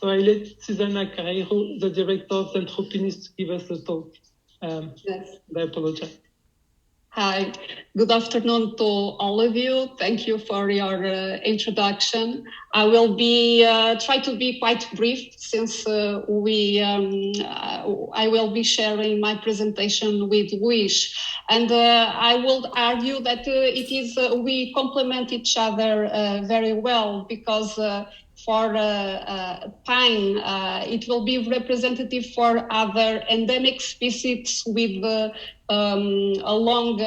So I let Susana Carreiro, the director of Centro PINUS, to give us a talk. Yes. I apologize. Hi, good afternoon to all of you. Thank you for your introduction. I will try to be quite brief since I will be sharing my presentation with Luis. And I will argue that we complement each other very well because for pine, it will be representative for other endemic species with a long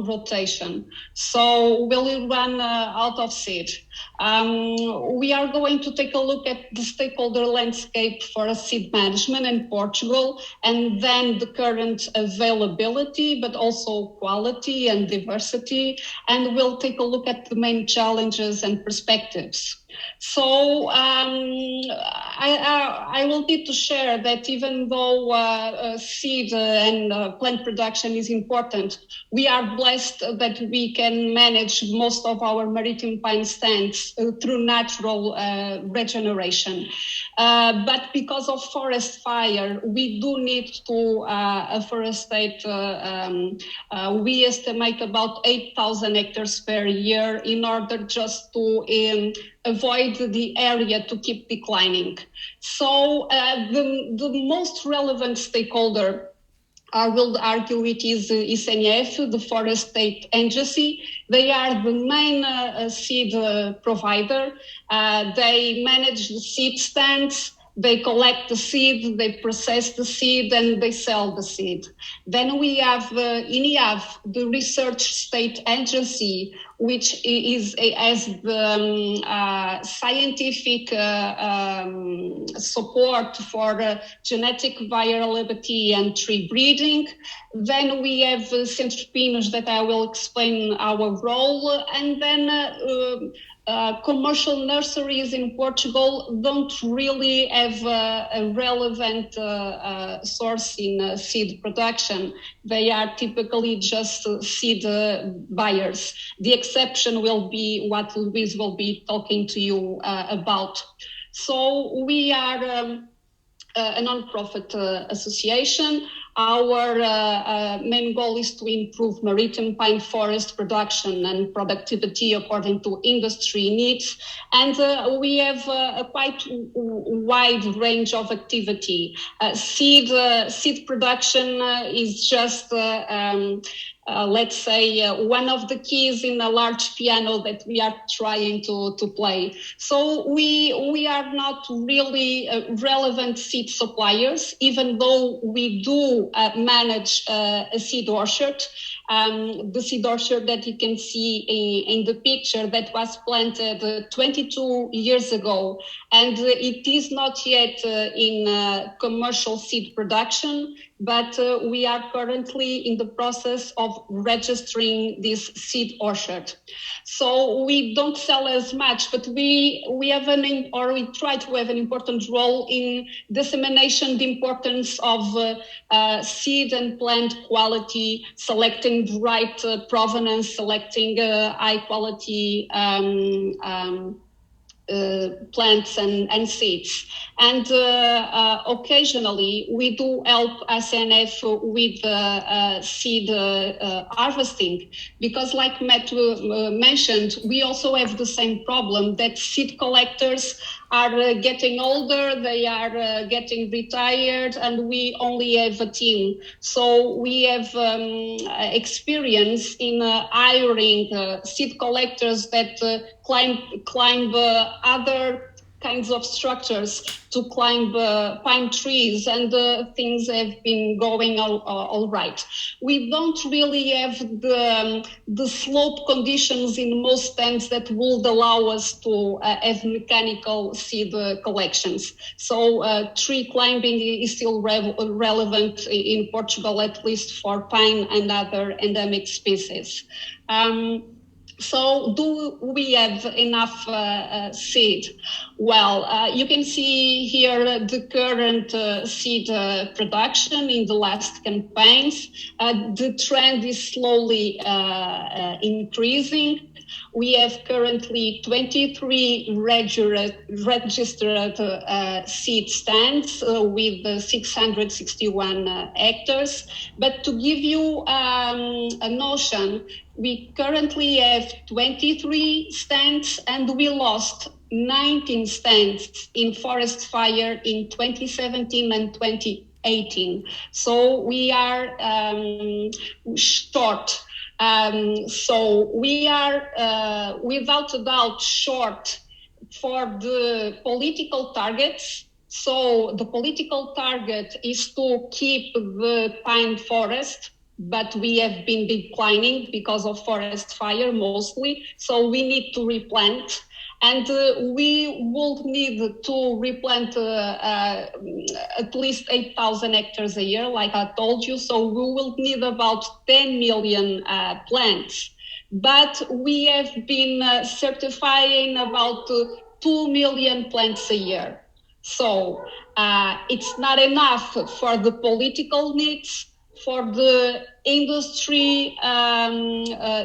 rotation. So will it run out of seed? We are going to take a look at the stakeholder landscape for seed management in Portugal, and then the current availability, but also quality and diversity. And we'll take a look at the main challenges and perspectives. So I will need to share that even though seed and plant production is important, we are blessed that we can manage most of our maritime pine stands through natural regeneration. But because of forest fire, we do need to afforestate, we estimate about 8,000 hectares per year in order just to avoid the area to keep declining. So the most relevant stakeholder, I will argue it is ICNF, the Forest State Agency. They are the main seed provider. They manage the seed stands. They collect the seed, they process the seed, and they sell the seed. Then we have INIAV, the Research State Agency, which has the scientific support for genetic variability and tree breeding. Then we have Centro PINUS that I will explain our role, and then commercial nurseries in Portugal don't really have a relevant source in seed production. They are typically just seed buyers. The exception will be what Luis will be talking to you about. So we are a non-profit association. Our main goal is to improve maritime pine forest production and productivity according to industry needs. And we have a quite wide range of activity. Seed production is just let's say, one of the keys in a large piano that we are trying to play. So we are not really relevant seed suppliers, even though we do manage a seed orchard. The seed orchard that you can see in the picture that was planted 22 years ago, and it is not yet in commercial seed production, but we are currently in the process of registering this seed orchard. So we don't sell as much, but we have we try to have an important role in dissemination the importance of seed and plant quality, selecting the right provenance, selecting high quality plants and seeds. And occasionally we do help ICNF with seed harvesting, because like Matt mentioned, we also have the same problem that seed collectors are getting older, they are getting retired, and we only have a team. So we have experience in hiring seed collectors that climb other kinds of structures to climb pine trees, and things have been going all right. We don't really have the slope conditions in most stands that would allow us to have mechanical seed collections. So tree climbing is still relevant in Portugal, at least for pine and other endemic species. So do we have enough seed? Well, you can see here the current seed production in the last campaigns. The trend is slowly increasing. We have currently 23 registered seed stands with 661 hectares. But to give you a notion, we currently have 23 stands and we lost 19 stands in forest fire in 2017 and 2018. So we are short. So we are without a doubt short for the political targets. So the political target is to keep the pine forest, but we have been declining because of forest fire mostly. So we need to replant. And we will need to replant at least 8,000 hectares a year, like I told you. So we will need about 10 million plants. But we have been certifying about 2 million plants a year. So it's not enough for the political needs. For the industry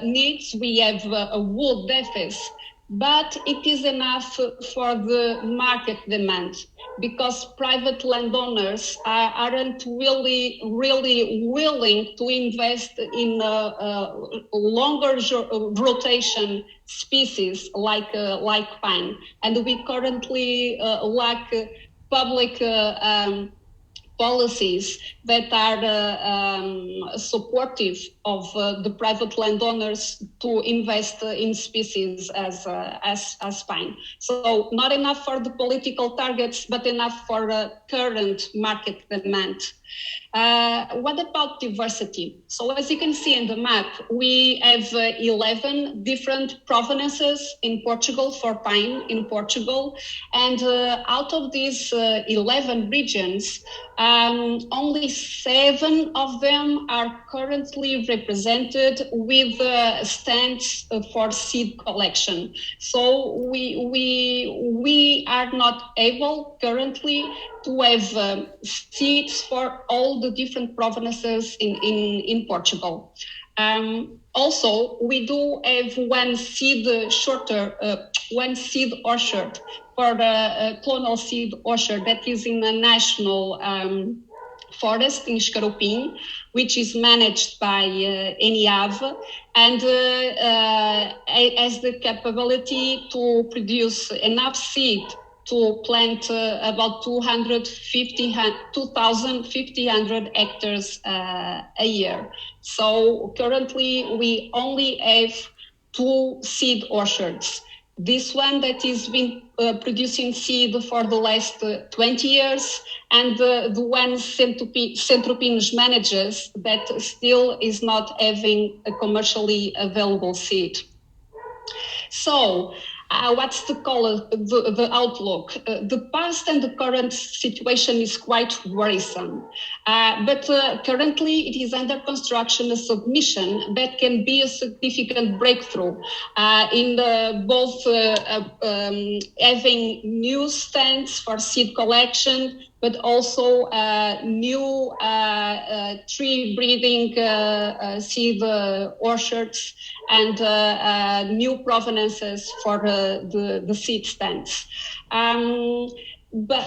needs, we have a wood deficit. But it is enough for the market demand because private landowners aren't really willing to invest in longer rotation species like pine. And we currently lack public policies that are supportive of the private landowners to invest in species as pine. So not enough for the political targets, but enough for current market demand. What about diversity? So as you can see in the map, we have 11 different provenances in Portugal for pine in Portugal. And out of these 11 regions, only 7 of them are currently represented with stands for seed collection. So we are not able currently to have seeds for all the different provenances in Portugal. Also, we do have one seed orchard for the clonal seed orchard that is in a national forest in Escaropim, which is managed by IEFC and has the capability to produce enough seed to plant about 2,500 hectares a year. So currently we only have 2 seed orchards. This one that has been producing seed for the last 20 years, and the one Centro PINUS manages that still is not having a commercially available seed. So, what's the outlook? The past and the current situation is quite worrisome, but currently it is under construction a submission that can be a significant breakthrough in both having new stands for seed collection, but also new tree breeding seed orchards and new provenances for the seed stands. But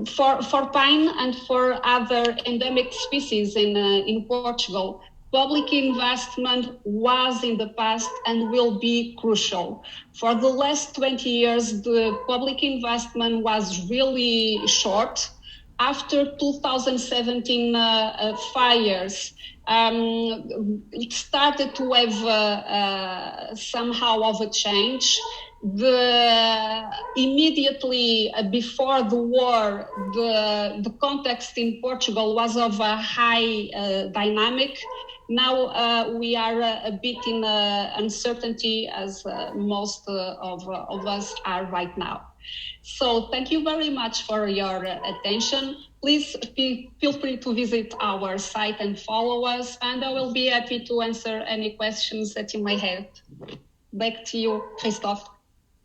for pine and for other endemic species in Portugal, public investment was in the past and will be crucial. For the last 20 years, the public investment was really short. After 2017 fires, it started to have somehow of a change. Immediately before the war, the context in Portugal was of a high dynamic. Now we are a bit in uncertainty, as most of us are right now. So thank you very much for your attention. Please feel free to visit our site and follow us, and I will be happy to answer any questions that you may have. Back to you, Christophe.